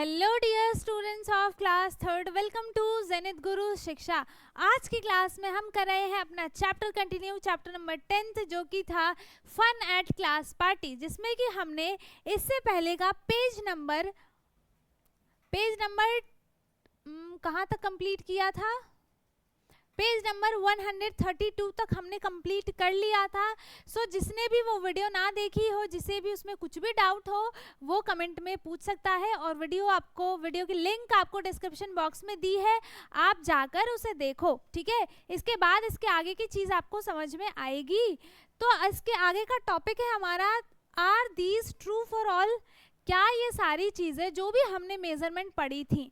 Hello dear students of class third, welcome to Zenith Guru Shiksha. आज की class में हम कर रहे हैं अपना चैप्टर कंटिन्यू, चैप्टर नंबर 10 जो कि था फन एट क्लास पार्टी, जिसमें कि हमने इससे पहले का पेज नंबर कहाँ तक कंप्लीट किया था। पेज नंबर 132 तक हमने कंप्लीट कर लिया था। सो जिसने भी वो वीडियो ना देखी हो, जिसे भी उसमें कुछ भी डाउट हो, वो कमेंट में पूछ सकता है और वीडियो की लिंक आपको डिस्क्रिप्शन बॉक्स में दी है, आप जाकर उसे देखो। ठीक है, इसके बाद इसके आगे की चीज़ आपको समझ में आएगी। तो इसके आगे का टॉपिक है हमारा are these true for all. क्या ये सारी चीज़ें जो भी हमने मेजरमेंट पढ़ी थी,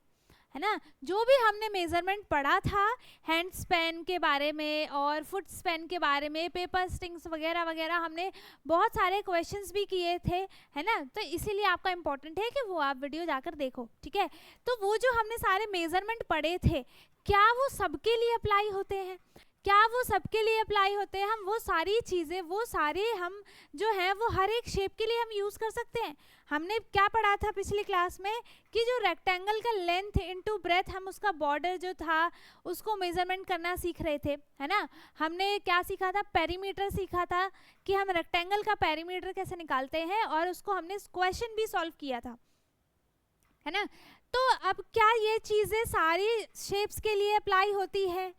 है ना, जो भी हमने मेजरमेंट पढ़ा था हैंड स्पैन के बारे में और फुट स्पैन के बारे में, पेपर स्टिंग्स वगैरह वगैरह, हमने बहुत सारे क्वेश्चंस भी किए थे, है ना। तो इसीलिए आपका इम्पोर्टेंट है कि वो आप वीडियो जाकर देखो। ठीक है, तो वो जो हमने सारे मेजरमेंट पढ़े थे, क्या वो सबके लिए अप्लाई होते हैं? क्या वो सबके लिए अप्लाई होते हैं? हम वो सारी चीज़ें, वो सारे हम जो हैं वो हर एक शेप के लिए हम यूज़ कर सकते हैं। हमने क्या पढ़ा था पिछली क्लास में कि जो रेक्टेंगल का लेंथ इनटू ब्रेथ, हम उसका बॉर्डर जो था उसको मेजरमेंट करना सीख रहे थे, है ना। हमने क्या सीखा था? पेरीमीटर सीखा था कि हम रेक्टेंगल का पेरीमीटर कैसे निकालते हैं, और उसको हमने क्वेश्चन भी सॉल्व किया था, है ना। तो अब क्या ये चीज़ें सारी शेप्स के लिए अप्लाई होती है?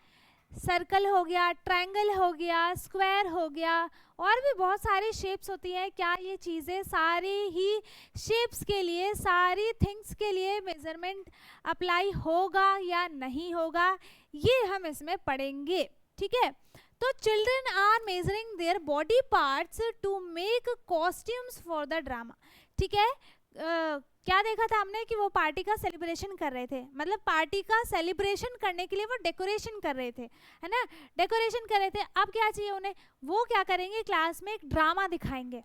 सर्कल हो गया, ट्रायंगल हो गया, स्क्वायर हो गया, और भी बहुत सारी शेप्स होती हैं। क्या ये चीज़ें सारी ही शेप्स के लिए, सारी थिंग्स के लिए मेजरमेंट अप्लाई होगा या नहीं होगा, ये हम इसमें पढ़ेंगे। ठीक है, तो children are measuring their body parts to make costumes for the drama. ठीक है, क्या देखा था हमने कि वो पार्टी का सेलिब्रेशन कर रहे थे, मतलब पार्टी का सेलिब्रेशन करने के लिए वो डेकोरेशन कर रहे थे, है ना, डेकोरेशन कर रहे थे। अब क्या चाहिए उन्हें? वो क्या करेंगे, क्लास में एक ड्रामा दिखाएंगे,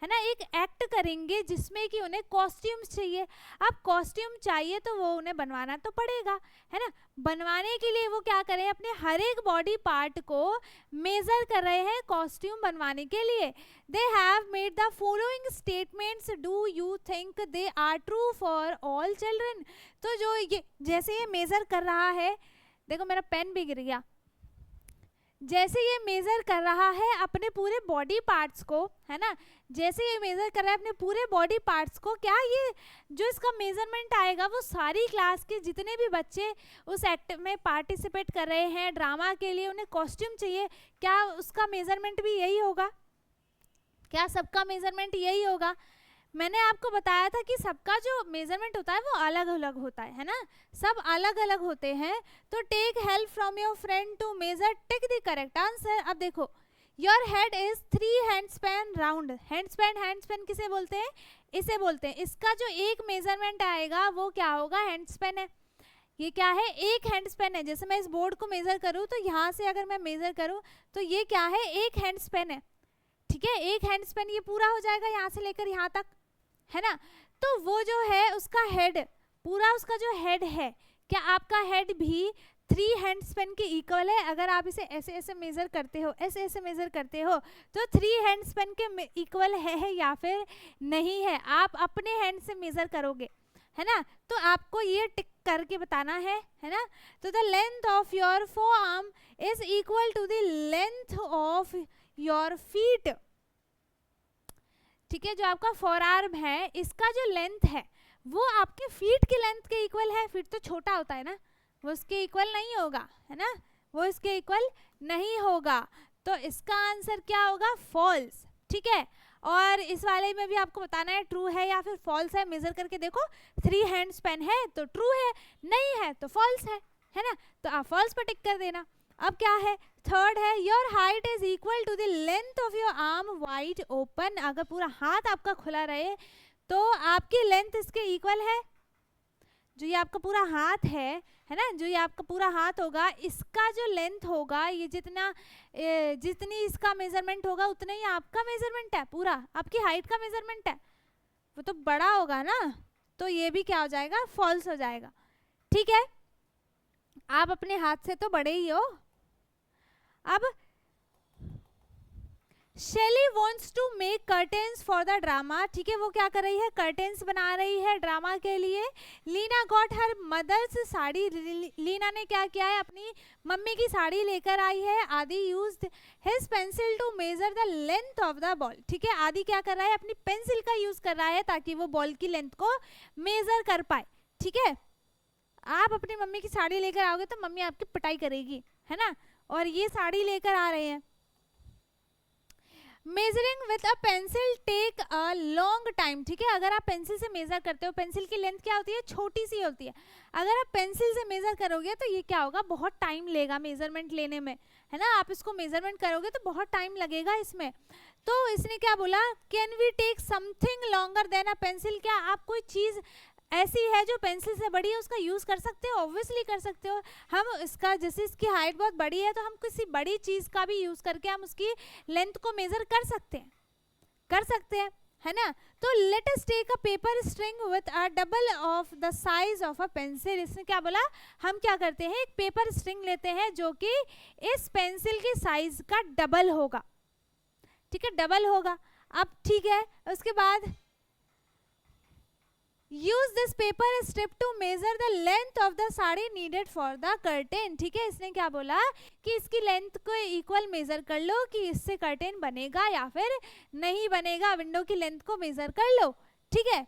है ना, एक एक्ट करेंगे जिसमें कि उन्हें कॉस्ट्यूम्स चाहिए। अब कॉस्ट्यूम चाहिए तो वो उन्हें बनवाना तो पड़ेगा, है ना। बनवाने के लिए वो क्या करें, अपने हर एक बॉडी पार्ट को मेजर कर रहे हैं कॉस्ट्यूम बनवाने के लिए। They have made the following statements, do you think they are true for all children. तो जो ये जैसे ये मेजर कर रहा है, देखो मेरा पेन भी गिर गया, जैसे ये मेजर कर रहा है अपने पूरे बॉडी पार्ट्स को, है ना, जैसे ये मेजर कर रहा है अपने पूरे बॉडी पार्ट्स को, क्या ये जो इसका मेजरमेंट आएगा वो सारी क्लास के जितने भी बच्चे उस एक्ट में पार्टिसिपेट कर रहे हैं ड्रामा के लिए, उन्हें कॉस्ट्यूम चाहिए, क्या उसका मेजरमेंट भी यही होगा? क्या सबका मेजरमेंट यही होगा? मैंने आपको बताया था कि सबका जो मेजरमेंट होता है वो अलग अलग होता है ना, सब अलग अलग होते हैं। तो take help from your friend to measure, tick the correct answer. अब देखो, your head is 3 hand span round. Hand span किसे बोलते हैं? इसे बोलते हैं। इसका जो एक मेजरमेंट आएगा वो क्या होगा? हैंड स्पैन है। ये क्या है? एक हैंड स्पैन है। जैसे मैं इस बोर्ड को मेजर करूँ तो यहाँ से अगर मैं मेजर करूँ तो ये क्या है? एक हैंड स्पैन है। ठीक है, एक हैंड स्पैन ये पूरा हो जाएगा यहाँ से लेकर यहाँ तक, है ना। तो वो जो है उसका हेड, पूरा उसका जो हेड है, क्या आपका हेड भी 3 हैंड स्पैन के इक्वल है? अगर आप इसे ऐसे ऐसे मेजर करते हो, ऐसे ऐसे मेजर करते हो, तो 3 हैंड स्पैन के इक्वल है या फिर नहीं है, आप अपने हैंड से मेजर करोगे, है ना। तो आपको ये टिक करके बताना है ना। तो the length of your forearm is equal to the length of your feet. ठीक है, जो आपका फोरआर्म है इसका जो लेंथ है वो आपके फीट की लेंथ के इक्वल है। फीट तो छोटा होता है ना, वो उसके इक्वल नहीं होगा, है ना, वो इसके इक्वल नहीं होगा। तो इसका आंसर क्या होगा? फॉल्स। ठीक है, और इस वाले में भी आपको बताना है ट्रू है या फिर फॉल्स है। मेजर करके देखो, 3 हैंड स्पैन है तो ट्रू है, नहीं है तो फॉल्स है ना। तो आप फॉल्स पर टिक कर देना। अब क्या है? थर्ड है, your height is equal to the length of your arm wide open. अगर पूरा हाथ आपका खुला रहे तो आपकी लेंथ इसके इक्वल है। जो ये आपका पूरा हाथ है ना, जो ये आपका पूरा हाथ होगा, इसका जो लेंथ होगा, ये जितनी इसका मेजरमेंट होगा उतना ही आपका मेजरमेंट है, पूरा आपकी हाइट का मेजरमेंट है, वो तो बड़ा होगा ना। तो ये भी क्या हो जाएगा? फॉल्स हो जाएगा। ठीक है, आप अपने हाथ से तो बड़े ही हो। अब Shelly wants to make curtains for the drama, ठीक है, वो क्या कर रही है, कर्टेन्स बना रही है ड्रामा के लिए। Leena got her mother's sari, Leena ने क्या किया है, अपनी मम्मी की साड़ी लेकर आई है। Adi used his pencil to measure the length of the ball, ठीक है, आदि क्या कर रहा है, अपनी पेंसिल का यूज कर रहा है ताकि वो बॉल की लेंथ को मेजर कर पाए, ठीक है। आप अपनी मम्मी की साड़ी लेकर आओगे तो मम्मी आपकी पिटाई करेगी, है ना, और ये साड़ी लेकर आ रहे हैं। Measuring with a pencil take a long time, ठीक है, अगर आप पेंसिल से मेजर करते हो, पेंसिल की लेंथ क्या होती है, छोटी सी होती है, अगर आप पेंसिल से मेजर करोगे तो ये क्या होगा, बहुत टाइम लेगा मेजरमेंट लेने में, है ना, आप इसको मेजरमेंट करोगे तो बहुत टाइम लगेगा इसमें। तो इसने क्या बोला, can we take something longer than a pencil, क्या आप कोई चीज ऐसी है जो पेंसिल से बड़ी है उसका यूज कर सकते हो, ऑब्वियसली कर सकते हो। हम इसका, जैसे इसकी हाइट बहुत बड़ी है तो हम किसी बड़ी चीज का भी यूज करके हम उसकी लेंथ को मेजर कर सकते हैं, है ना। तो let us take a paper string with a double of the size of a pencil, इसने क्या बोला, हम क्या करते हैं, एक पेपर स्ट्रिंग लेते हैं जो कि इस पेंसिल की साइज का डबल होगा, ठीक है, डबल होगा। अब ठीक है, उसके बाद use this paper strip to measure the length of the sari needed for the curtain, ठीक है, इसने क्या बोला कि इसकी लेंथ को इक्वल मेजर कर लो कि इससे कर्टेन बनेगा या फिर नहीं बनेगा, विंडो की लेंथ को मेजर कर लो, ठीक है।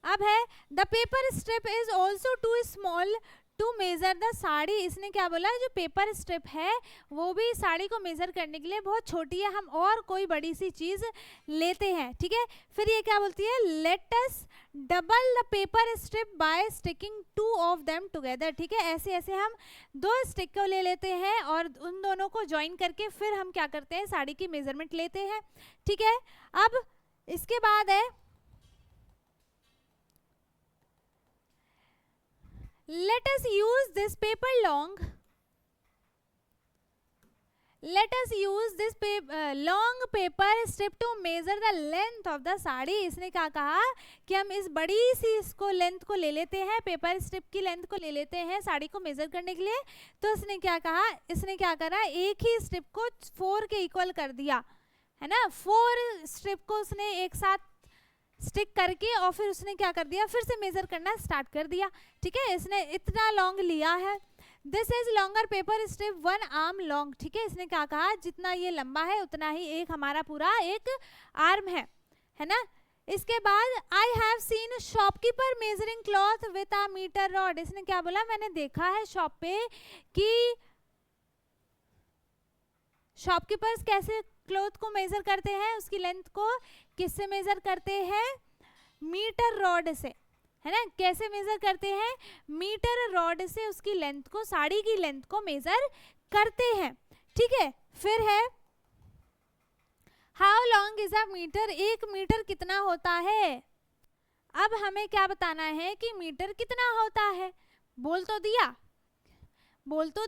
अब है the paper strip is also too small to measure the sari, इसने क्या बोला, जो पेपर स्ट्रिप है वो भी साड़ी को मेजर करने के लिए बहुत छोटी है, हम और कोई बड़ी सी चीज लेते हैं, ठीक है। फिर ये क्या बोलती है, let us double the paper strip by sticking two of them together, ठीक है, ऐसे ऐसे हम दो स्टिक को ले लेते हैं और उन दोनों को ज्वाइन करके फिर हम क्या करते हैं, साड़ी की मेजरमेंट लेते हैं, ठीक है। अब इसके बाद है let us use this paper long long paper strip to measure the length of the sari, इसने क्या कहा कि हम इस बड़ी सी इसको लेंथ को ले लेते हैं, पेपर स्ट्रिप की लेंथ को ले लेते हैं साड़ी को मेजर करने के लिए। तो इसने क्या कहा, इसने क्या करा, एक ही स्ट्रिप को 4 के इक्वल कर दिया, है ना, 4 स्ट्रिप को उसने एक साथ स्टिक करके और फिर उसने क्या कर दिया, फिर से मेजर करना स्टार्ट कर दिया, ठीक है, इसने इतना लॉन्ग लिया है। This is longer paper strip 1 arm long, ठीक है, इसने क्या कहा, जितना ये लंबा है उतना ही एक हमारा पूरा एक आर्म है ना। इसके बाद I have seen shopkeeper measuring cloth with a metre rod, इसने क्या बोला, मैंने देखा है शॉप पे कि शॉपकीपर्स कैसे क्लॉथ को मेजर करते हैं, उसकी लेंथ को किससे मेजर करते हैं, मीटर रॉड से, है ना, कैसे मेजर करते हैं, मीटर रॉड से उसकी लेंथ को, साड़ी की लेंथ को मेजर करते हैं, ठीक है। फिर है how long is a metre, 1 metre कितना होता है। अब हमें क्या बताना है कि मीटर कितना होता है, बोल तो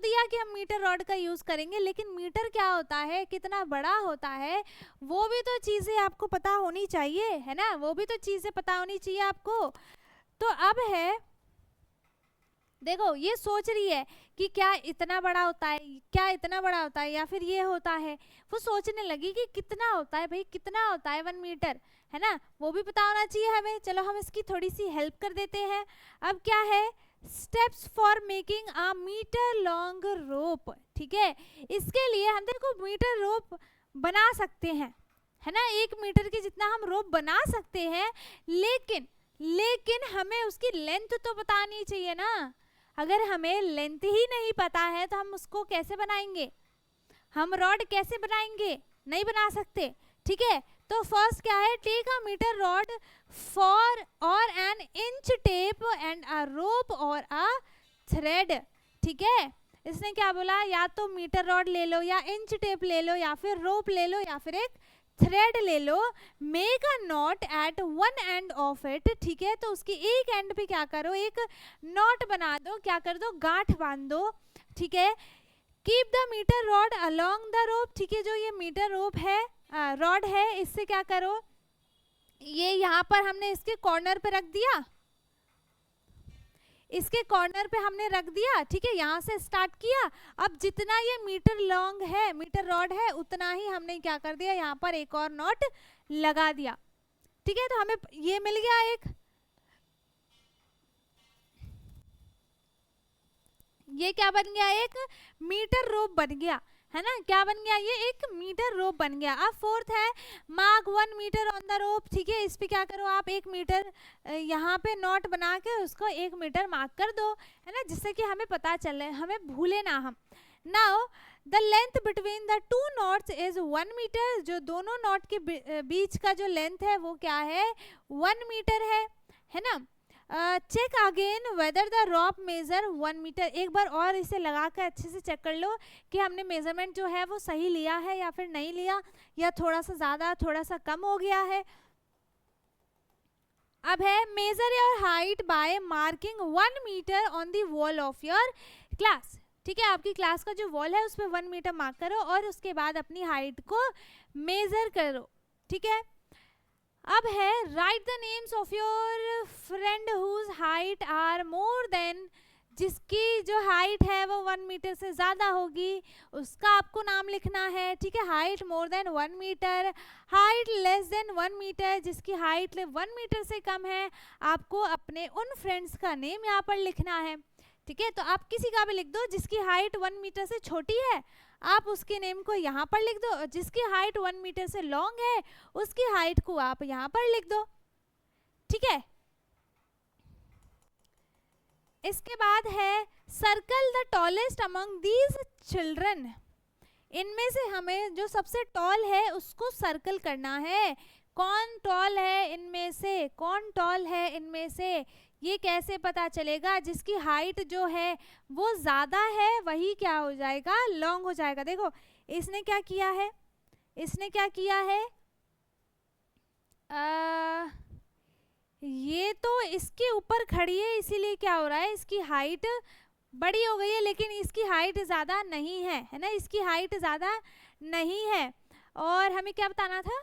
दिया कि हम मीटर रॉड का यूज करेंगे, लेकिन मीटर क्या होता है, कितना बड़ा होता है, वो भी तो चीजें आपको पता होनी चाहिए, है ना, वो भी तो चीजें पता होनी चाहिए आपको। तो अब है, देखो ये सोच रही है कि क्या इतना बड़ा होता है, क्या इतना बड़ा होता है या फिर ये होता है, वो सोचने लगी कि कितना होता है, भाई कितना होता है 1 मीटर, है ना, वो भी पता होना चाहिए हमें। चलो हम इसकी थोड़ी सी हेल्प कर देते हैं। अब क्या है, steps for making a metre long rope, ठीक है, इसके लिए हम देखो मीटर रोप बना सकते हैं, है ना, 1 मीटर की जितना हम रोप बना सकते हैं, लेकिन हमें उसकी लेंथ तो बतानी चाहिए ना। अगर हमें लेंथ ही नहीं पता है तो हम उसको कैसे बनाएंगे, हम रॉड कैसे बनाएंगे, नहीं बना सकते, ठीक है। तो फर्स्ट क्या है, take a metre rod for और an inch tape and a rope और अ थ्रेड, ठीक है, इसने क्या बोला, या तो मीटर रॉड ले लो या इंच टेप ले लो या फिर रोप ले लो या फिर एक थ्रेड ले लो, make a knot at 1 end of it, ठीक है, तो उसकी एक एंड पे क्या करो, एक नॉट बना दो, क्या कर दो, गांठ बांध दो, ठीक है। Keep the metre rod along the rope, ठीक है, जो ये मीटर रोप है, रॉड है, इससे क्या करो, ये यहाँ पर हमने इसके कॉर्नर पे रख दिया, इसके कॉर्नर पे हमने रख दिया, ठीक है, यहाँ से स्टार्ट किया। अब जितना ये मीटर लॉन्ग है, मीटर रॉड है, उतना ही हमने क्या कर दिया, यहाँ पर एक और नॉट लगा दिया, ठीक है। तो हमें ये मिल गया एक, ये क्या बन गया, एक मीटर रोप बन गया, है ना, क्या बन गया, ये एक मीटर रोप बन गया। अब फोर्थ है mark 1 metre on the rope, ठीक है, इस पे क्या करो आप 1 मीटर यहाँ पे नॉट बना के उसको 1 मीटर मार्क कर दो, है ना, जिससे कि हमें पता चले, हमें भूले ना हम। Now the length between the 2 knots is 1 metre, जो दोनों नॉट के बीच का जो लेंथ है वो क्या है, 1 मीटर है ना। Check again whether the rope measure 1 metre, एक बार और इसे लगा कर अच्छे से चेक कर लो कि हमने मेजरमेंट जो है वो सही लिया है या फिर नहीं लिया, या थोड़ा सा ज़्यादा थोड़ा सा कम हो गया है। अब है measure your height by marking 1 metre on the wall of your class, ठीक है, आपकी क्लास का जो वॉल है उस पर 1 मीटर मार्क करो और उसके बाद अपनी हाइट को मेजर करो, ठीक है। अब है write the names of your friend whose height are more than, जिसकी जो हाइट है वो 1 मीटर से ज़्यादा होगी उसका आपको नाम लिखना है, ठीक है। Height more than 1 metre, height less than 1 metre, जिसकी हाइट 1 मीटर से कम है, आपको अपने उन फ्रेंड्स का नेम यहाँ पर लिखना है, ठीक है। तो आप किसी का भी लिख दो, जिसकी हाइट 1 मीटर से छोटी है आप उसके नेम को यहाँ पर लिख दो, जिसकी हाइट 1 मीटर से लॉन्ग है उसकी हाइट को आप यहाँ पर लिख दो, ठीक है। इसके बाद है circle the tallest among these children, इनमें से हमें जो सबसे टॉल है उसको सर्कल करना है। कौन टॉल है इनमें से, कौन टॉल है इनमें से, ये कैसे पता चलेगा, जिसकी हाइट जो है वो ज़्यादा है वही क्या हो जाएगा, लॉन्ग हो जाएगा। देखो इसने क्या किया है, इसने क्या किया है, ये तो इसके ऊपर खड़ी है इसीलिए क्या हो रहा है, इसकी हाइट बड़ी हो गई है, लेकिन इसकी हाइट ज़्यादा नहीं है ना, इसकी हाइट ज़्यादा नहीं है। और हमें क्या बताना था,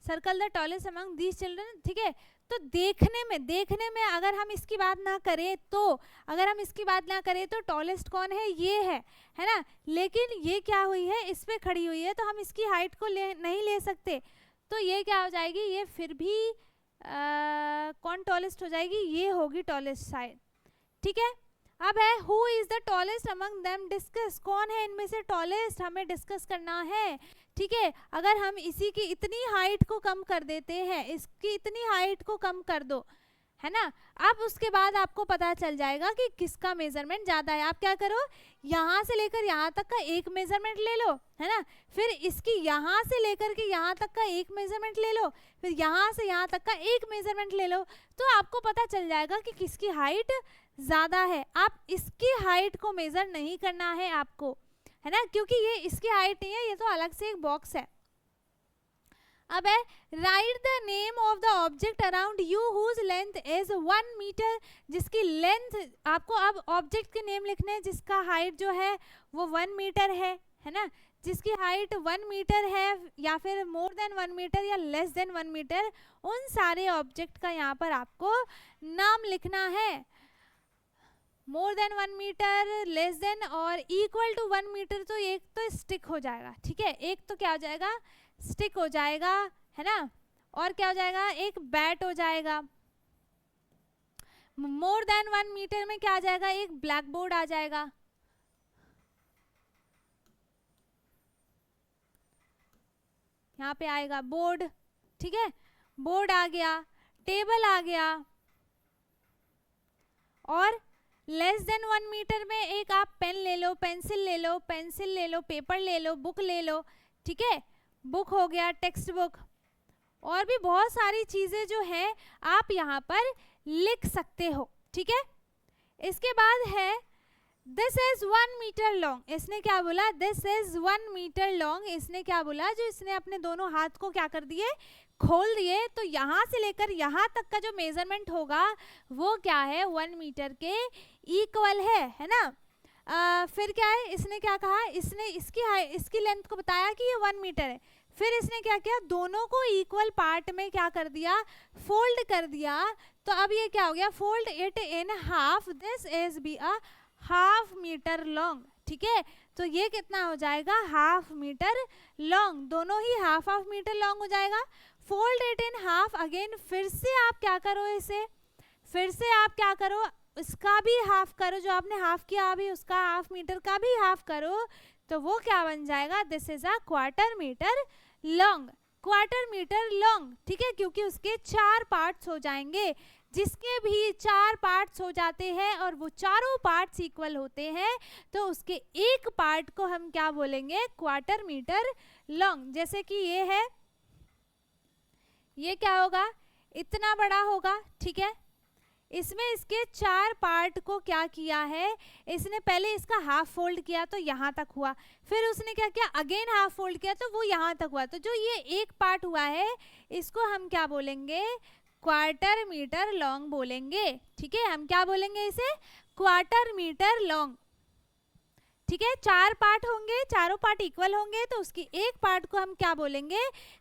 circle the tallest among these children, ठीक है। तो देखने में अगर हम इसकी बात ना करें तो टॉलेस्ट कौन है, ये है ना, लेकिन ये क्या हुई है, इस पे खड़ी हुई है तो हम इसकी हाइट को नहीं ले सकते, तो ये क्या हो जाएगी, ये फिर भी कौन टॉलेस्ट हो जाएगी, ये होगी टॉलेस्ट साइड, ठीक है। अब है who is the tallest among them, discuss, कौन है इनमें से टॉलेस्ट, हमें डिस्कस करना है, ठीक है। अगर हम इसी की इतनी हाइट को कम कर देते हैं, इसकी इतनी हाइट को कम कर दो, है ना, अब उसके बाद आपको पता चल जाएगा कि किसका मेजरमेंट ज़्यादा है। आप क्या करो, यहाँ से लेकर यहाँ तक का एक मेजरमेंट ले लो, है ना, फिर इसकी यहाँ से लेकर के यहाँ तक का एक मेजरमेंट ले लो, फिर यहाँ से यहाँ तक का एक मेजरमेंट ले लो, तो आपको पता चल जाएगा कि किसकी हाइट ज़्यादा है। आप इसकी हाइट को मेज़र नहीं करना है आपको, है ना, क्योंकि ये इसकी हाइट नहीं है, ये तो अलग से एक बॉक्स है। अब है write the name of the object around you whose length is 1 metre, जिसकी लेंथ आपको अब ऑब्जेक्ट के नेम लिखने हैं जिसका हाइट जो है वो 1 मीटर है ना, जिसकी हाइट 1 मीटर है या फिर मोर देन 1 मीटर या लेस देन 1 मीटर, उन सारे ऑब्जेक्ट का यहाँ पर आपको नाम लिखना है। More than 1 metre, less than और इक्वल टू 1 मीटर, तो एक तो स्टिक हो जाएगा, ठीक है, एक तो क्या हो जाएगा, स्टिक हो जाएगा, है ना, और क्या हो जाएगा, एक बैट हो जाएगा। मोर देन 1 मीटर में क्या आ जाएगा, एक ब्लैक बोर्ड आ जाएगा, यहाँ पे आएगा बोर्ड, ठीक है, बोर्ड आ गया, टेबल आ गया, और लेस देन 1 मीटर में एक आप पेन ले लो, पेंसिल ले लो, पेपर ले लो, बुक ले लो, ठीक है, बुक हो गया, टेक्स्ट बुक, और भी बहुत सारी चीज़ें जो है आप यहाँ पर लिख सकते हो, ठीक है। इसके बाद है दिस इज 1 मीटर लॉन्ग, इसने क्या बोला, दिस इज 1 मीटर लॉन्ग, इसने क्या बोला, जो इसने अपने दोनों हाथ को क्या कर दिए, खोल दिए, तो यहाँ से लेकर यहाँ तक का जो मेजरमेंट होगा वो क्या है, 1 मीटर के इक्वल है ना। फिर क्या है, इसने क्या कहा, इसने इसकी लेंथ को बताया कि ये 1 मीटर है, फिर इसने क्या किया, दोनों को इक्वल पार्ट में क्या कर दिया, फोल्ड कर दिया। तो अब ये क्या हो गया, fold it in half, this is be a half metre long. ठीक है, तो ये कितना हो जाएगा, हाफ मीटर लॉन्ग, दोनों ही हाफ हाफ मीटर लॉन्ग हो जाएगा। Fold it in half again, फिर से आप क्या करो, इसे फिर से आप क्या करो, इसका भी हाफ करो, जो आपने हाफ किया अभी उसका हाफ मीटर का भी हाफ करो, तो वो क्या बन जाएगा, this is a quarter metre long, quarter metre long. ठीक है, क्योंकि उसके 4 पार्ट्स हो जाएंगे, जिसके भी 4 पार्ट्स हो जाते हैं और वो चारों पार्ट्स इक्वल होते हैं, तो उसके एक पार्ट को हम क्या बोलेंगे, क्वार्टर मीटर लॉन्ग। जैसे कि ये है, ये क्या होगा, इतना बड़ा होगा। ठीक है, इसमें इसके 4 पार्ट को क्या किया है, इसने पहले इसका हाफ फोल्ड किया तो यहाँ तक हुआ, फिर उसने क्या किया, अगेन हाफ फोल्ड किया तो वो यहाँ तक हुआ। तो जो ये एक पार्ट हुआ है इसको हम क्या बोलेंगे, क्वार्टर मीटर लॉन्ग बोलेंगे। ठीक है, हम क्या बोलेंगे इसे, क्वार्टर मीटर लॉन्ग। ठीक है, 4 पार्ट होंगे, चारों पार्ट इक्वल होंगे, तो उसकी एक पार्ट को हम क्या बोलेंगे,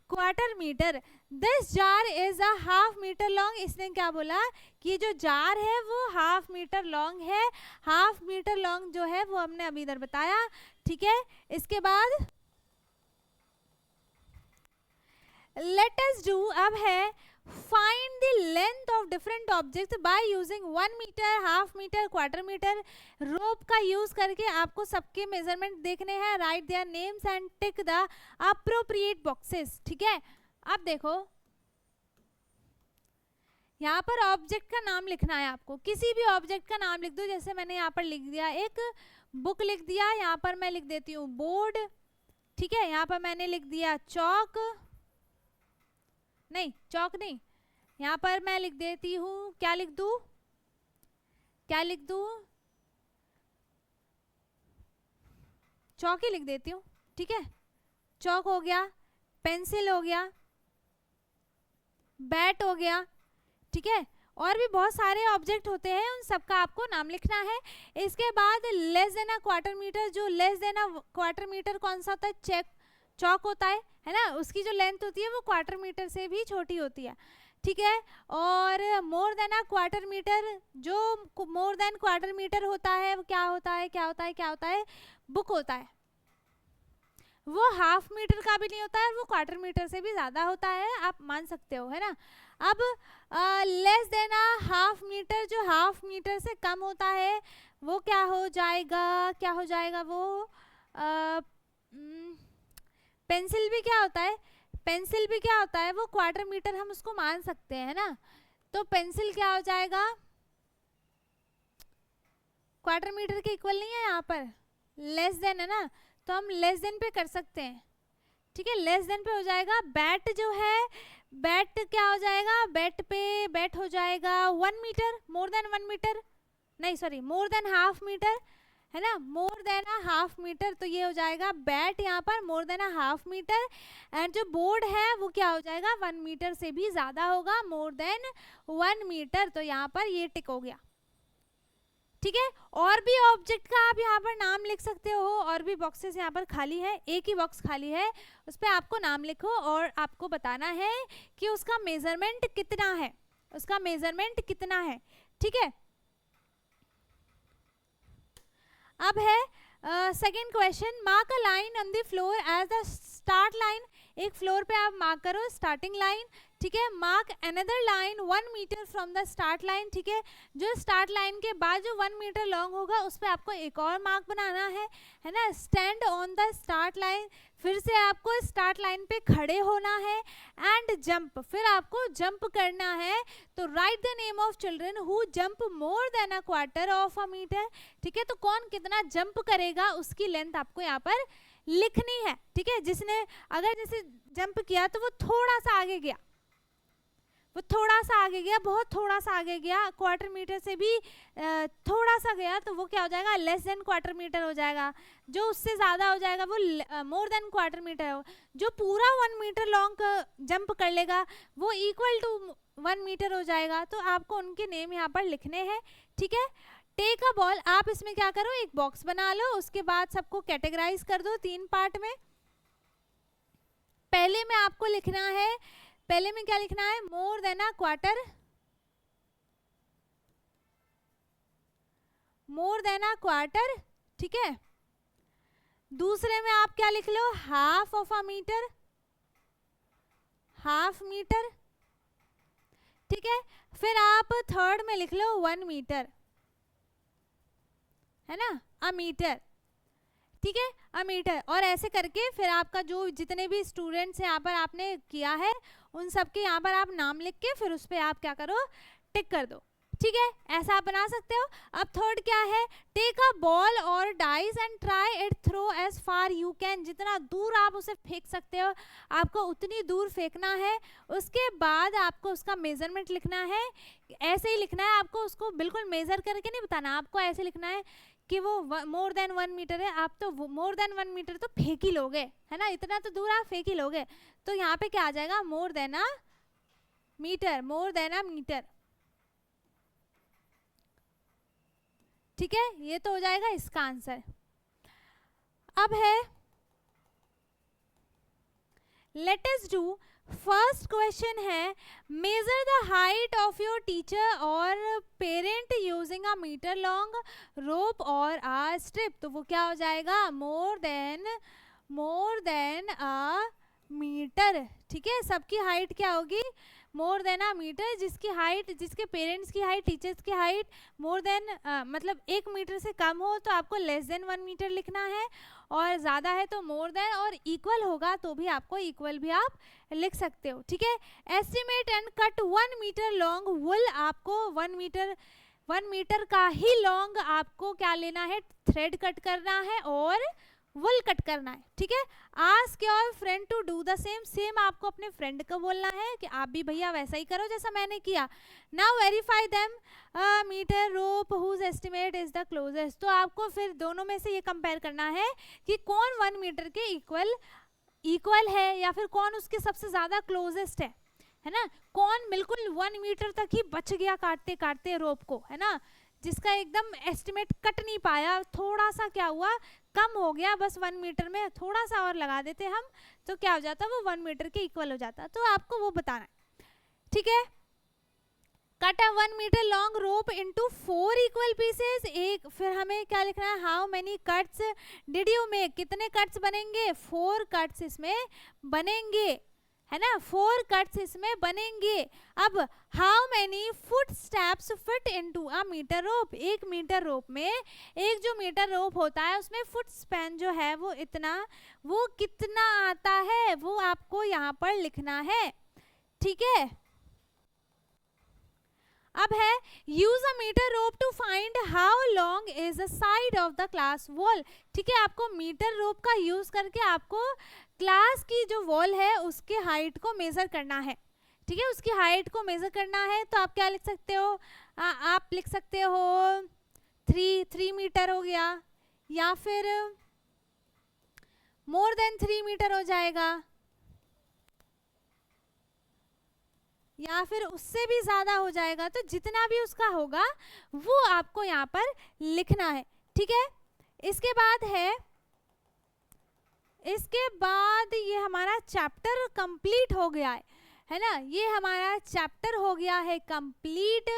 quarter metre. This jar is a half metre long, इसने क्या बोला कि जो जार है वो हाफ मीटर लॉन्ग है, हाफ मीटर लॉन्ग जो है वो हमने अभी इधर बताया। ठीक है, इसके बाद लेट अस डू, अब है find the length of different object by using 1 metre, half metre, quarter metre. Rope का यूज करके आपको सबके मेजरमेंट देखने हैं, write their names and tick the appropriate boxes. ठीक है, अब देखो यहाँ पर ऑब्जेक्ट का नाम लिखना है आपको, किसी भी ऑब्जेक्ट का नाम लिख दो। जैसे मैंने यहाँ पर लिख दिया, एक बुक लिख दिया, यहाँ पर मैं लिख देती हूँ बोर्ड। ठीक है, यहाँ पर मैंने लिख दिया चौक, नहीं चौक नहीं, यहाँ पर मैं लिख देती हूँ, क्या लिख दूँ, क्या लिख दूँ, चौक ही लिख देती हूँ। ठीक है, चौक हो गया, पेंसिल हो गया, बैट हो गया। ठीक है, और भी बहुत सारे ऑब्जेक्ट होते हैं, उन सबका आपको नाम लिखना है। इसके बाद less than a quarter metre, जो less than a quarter metre कौन सा होता है, चौक होता है ना, उसकी जो लेंथ होती है वो क्वार्टर मीटर से भी छोटी होती है। ठीक है, और more than a quarter metre, जो मोर देन क्वार्टर मीटर होता है वो क्या होता है, क्या होता है, क्या होता है, बुक होता है। वो हाफ मीटर का भी नहीं होता है, वो क्वार्टर मीटर से भी ज़्यादा होता है, आप मान सकते हो, है ना। अब less than a half metre, जो हाफ मीटर से कम होता है वो क्या हो जाएगा, क्या हो जाएगा वो, पेंसिल भी क्या होता है, पेंसिल भी क्या होता है, वो क्वार्टर मीटर हम उसको मान सकते हैं ना। तो पेंसिल क्या हो जाएगा, क्वार्टर मीटर के इक्वल नहीं है, यहाँ पर लेस देन है ना, तो हम लेस देन पे कर सकते हैं। ठीक है, लेस देन पे हो जाएगा। बैट जो है, बैट क्या हो जाएगा, बैट पे बैट हो जाएगा 1 मीटर, मोर देन 1 मीटर, नहीं sorry more than half metre, है ना, more than a half metre. तो ये हो जाएगा बैट यहाँ पर more than a half metre. And जो बोर्ड है वो क्या हो जाएगा, 1 मीटर से भी ज़्यादा होगा, मोर देन 1 मीटर। तो यहाँ पर ये टिक हो गया। ठीक है, और भी ऑब्जेक्ट का आप यहाँ पर नाम लिख सकते हो, और भी बॉक्सेस यहाँ पर खाली है, एक ही बॉक्स खाली है, उस पर आपको नाम लिखो और आपको बताना है कि उसका मेजरमेंट कितना है, उसका मेजरमेंट कितना है। ठीक है, अब है second question, mark a line on the floor as the start line. एक फ्लोर पे आप मार्क करो स्टार्टिंग लाइन। ठीक है, mark another line 1 metre from the start line. ठीक है, जो स्टार्ट लाइन के बाद जो 1 मीटर लॉन्ग होगा उस पर आपको एक और मार्क बनाना है ना। Stand on the start line, फिर से आपको स्टार्ट लाइन पे खड़े होना है। एंड जंप, फिर आपको जंप करना है। तो write the name of children who jump more than a quarter of a metre. ठीक है, तो कौन कितना जंप करेगा उसकी लेंथ आपको यहाँ पर लिखनी है। ठीक है, जिसने अगर जैसे जंप किया तो वो थोड़ा सा आगे गया, वो थोड़ा सा आगे गया, बहुत थोड़ा सा आगे गया, क्वार्टर मीटर से भी थोड़ा सा गया, तो वो क्या हो जाएगा, लेस देन क्वार्टर मीटर हो जाएगा। जो उससे ज़्यादा हो जाएगा वो मोर देन क्वार्टर मीटर हो। जो पूरा 1 मीटर लॉन्ग जंप कर लेगा वो इक्वल टू 1 मीटर हो जाएगा। तो आपको उनके नेम यहाँ पर लिखने हैं। ठीक है, टेक अ बॉल, आप इसमें क्या करो, एक बॉक्स बना लो, उसके बाद सबको कैटेगराइज कर दो 3 पार्ट में। पहले में आपको लिखना है, पहले में क्या लिखना है, more than a quarter, more than a quarter, ठीक है। दूसरे में आप क्या लिख लो, half of a metre, half metre, ठीक है। फिर आप थर्ड में लिख लो 1 मीटर, है ना, अ मीटर, ठीक है, अ मीटर। और ऐसे करके फिर आपका जो जितने भी स्टूडेंट्स यहाँ पर आपने किया है उन सब के यहाँ पर आप नाम लिख के फिर उस पर आप क्या करो, टिक कर दो, ठीक है। ऐसा आप बना सकते हो। अब थर्ड क्या है, टेक अ बॉल और dice and try it throw as far you can, जितना दूर आप उसे फेंक सकते हो आपको उतनी दूर फेंकना है। उसके बाद आपको उसका मेजरमेंट लिखना है, ऐसे ही लिखना है आपको, उसको बिल्कुल मेजर करके नहीं बताना, आपको ऐसे लिखना है कि वो मोर देन 1 मीटर है, आप तो मोर देन 1 मीटर तो फेंक ही लोगे, है ना, इतना तो दूर आप फेंक ही लोगे। तो यहाँ पे क्या आ जाएगा, मोर देन अ मीटर, मोर देन अ मीटर, ठीक है। ये तो हो जाएगा इसका आंसर। अब है let us do, first question है measure the height of your teacher और parent using a metre long rope और अ स्ट्रिप। तो वो क्या हो जाएगा, मोर देन अ मीटर, ठीक है। सबकी हाइट क्या होगी, मोर देन अ मीटर, जिसकी हाइट, जिसके पेरेंट्स की हाइट, टीचर्स की हाइट मोर देन मतलब 1 मीटर से कम हो तो आपको लेस देन 1 मीटर लिखना है, और ज़्यादा है तो मोर देन, और इक्वल होगा तो भी आपको इक्वल भी आप लिख सकते हो, ठीक है। Estimate and cut 1 metre long wool, आपको 1 मीटर का ही लॉन्ग आपको क्या लेना है, थ्रेड कट करना है और वुल कट करना है, ठीक है। Ask your friend to do the same, same आपको अपने फ्रेंड को बोलना है कि आप भी भैया वैसा ही करो जैसा मैंने किया। Now verify them metre rope whose estimate is the closest. तो आपको फिर दोनों में से ये कंपेयर करना है कि कौन 1 मीटर के इक्वल है या फिर कौन उसके सबसे ज्यादा क्लोजेस्ट है ना, कौन बिल्कुल 1 मीटर तक ही बच गया काटते काटते रोप को, है ना, जिसका एकदम एस्टिमेट कट नहीं पाया, थोड़ा सा क्या हुआ, कम हो गया, बस 1 मीटर में थोड़ा सा और लगा देते हम तो क्या हो जाता, वो 1 मीटर के इक्वल हो जाता। तो आपको वो बताना है, ठीक है। Cut a 1 metre long rope into 4 equal pieces, एक, फिर हमें क्या लिखना है, how many cuts did you make, कितने कट्स बनेंगे, 4 कट्स इसमें बनेंगे, है ना, 4 कट्स इसमें बनेंगे। अब how many footsteps fit into a metre rope, 1 metre rope में, एक जो मीटर रोप होता है उसमें फुट स्पैन जो है वो इतना, वो कितना आता है वो आपको यहाँ पर लिखना है, ठीक है। अब है use a metre rope to find how long is the side of the class wall, ठीक है। आपको मीटर रोप का यूज करके आपको क्लास की जो वॉल है उसके हाइट को मेजर करना है, ठीक है, उसकी हाइट को मेजर करना है। तो आप क्या लिख सकते हो, आप लिख सकते हो 3 मीटर हो गया, या फिर मोर देन 3 मीटर हो जाएगा, या फिर उससे भी ज्यादा हो जाएगा। तो जितना भी उसका होगा वो आपको यहाँ पर लिखना है, ठीक है। इसके बाद ये हमारा चैप्टर कंप्लीट हो गया है ना, ये हमारा चैप्टर हो गया है कंप्लीट।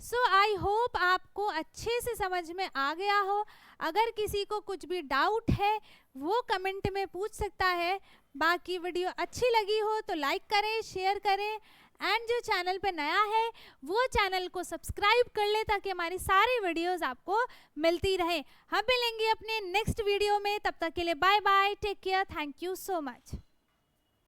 सो आई होप आपको अच्छे से समझ में आ गया हो। अगर किसी को कुछ भी डाउट है वो कमेंट में पूछ सकता है। बाकी वीडियो अच्छी लगी हो तो लाइक करें, शेयर करें, एंड जो चैनल पे नया है वो चैनल को सब्सक्राइब कर ले ताकि हमारी सारी वीडियोस आपको मिलती रहे। हम मिलेंगे अपने नेक्स्ट वीडियो में, तब तक के लिए bye bye, take care, thank you so much.